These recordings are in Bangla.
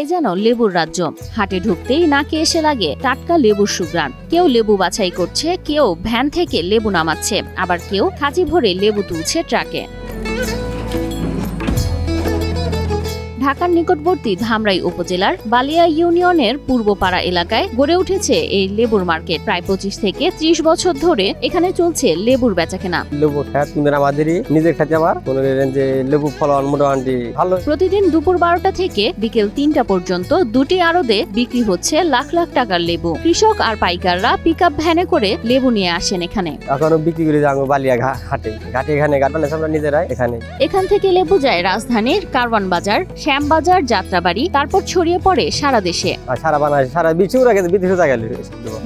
এ যেন লেবুর রাজ্য। হাটে ঢুকতেই নাকে এসে লাগে টাটকা লেবুর সুঘ্রাণ। কেউ লেবু বাছাই করছে, কেউ ভ্যান থেকে লেবু নামাচ্ছে, আবার কেউ খাঁচি ভরে লেবু তুলছে ট্রাকে। ঢাকার নিকটবর্তী ধামরাই উপজেলার বালিয়া ইউনিয়নের পূর্বপাড়া এলাকায় গড়ে উঠেছে এই লেবুর মার্কেট। প্রায় 25 থেকে 30 বছর ধরে এখানে চলছে লেবুর বেচাকেনা। লেবু খাত আমাদেরই নিজের খাতে আমার মনে করেন যে লেবু ফলন মোটামুটি ভালো। প্রতিদিন দুপুর 12টা থেকে বিকেল 3টা পর্যন্ত দুটি আড়তে বিক্রি হচ্ছে লাখ লাখ টাকার লেবু। কৃষক আর পাইকাররা পিকআপ ভ্যানে করে লেবু নিয়ে আসেন এখানে। এখনো বিক্রি করে যাবো বালিয়া ঘাটে এখানে ঘাট বানাইছে আমরা নিজেরাই। এখান থেকে লেবু যায় রাজধানীর কারওয়ান বাজার, শ্যামবাজার, যাত্রাবাড়ি, তারপর ছড়িয়ে পড়ে সারা দেশে।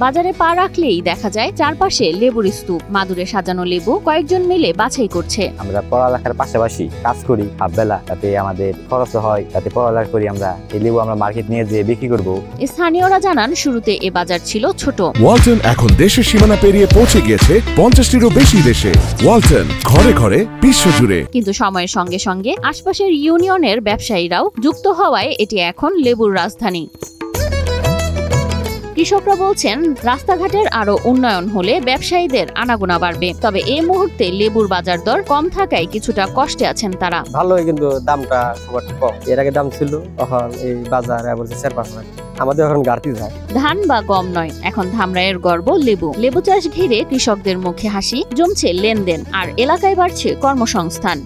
বাজারে পা রাখলেই দেখা যায় চারপাশে লেবুর স্তূপ, মাদুরে সাজানো লেবু কয়েকজন মিলে বাছাই করছে। আমরা পড়ালেখার পাশাপাশি কাজ করি হাফবেলা, তাতে আমাদের খরচ হয়, তাতে পড়ালেখা করি আমরা। এই লেবু আমরা মার্কেট নিয়ে যেয়ে বিক্রি করব। স্থানীয়রা জানান শুরুতে এ বাজার ছিল ছোট। ওয়ালটন এখন দেশের সীমানা পেরিয়ে পৌঁছে গিয়েছে 50টিরও বেশি দেশে। ওয়ালটন ঘরে ঘরে বিশ্বজুড়ে। কিন্তু সময়ের সঙ্গে সঙ্গে আশপাশের ইউনিয়নের ব্যবসায়ীরাও যুক্ত হওয়ায় এটি এখন লেবুর রাজধানী। কৃষকরা বলছেন রাস্তাঘাটের আরো উন্নয়ন হলে ব্যবসায়ীদের আনাগোনা বাড়বে। তবে এই মুহূর্তে লেবুর বাজার দর কম থাকায় কিছুটা কষ্টে আছেন তারা। ভালোই, কিন্তু দামটা খুব কম। এর আগে দাম ছিল, তখন এই বাজার বলছে 4-5 আমাদের এখন ঘাটতি যায়। ধান বা গম নয়, এখন ধামরাইয়ের গর্ব লেবু। লেবু চাষ ঘিরে কৃষকদের মুখে হাসি, জমছে লেনদেন, আর এলাকায় বাড়ছে কর্মসংস্থান।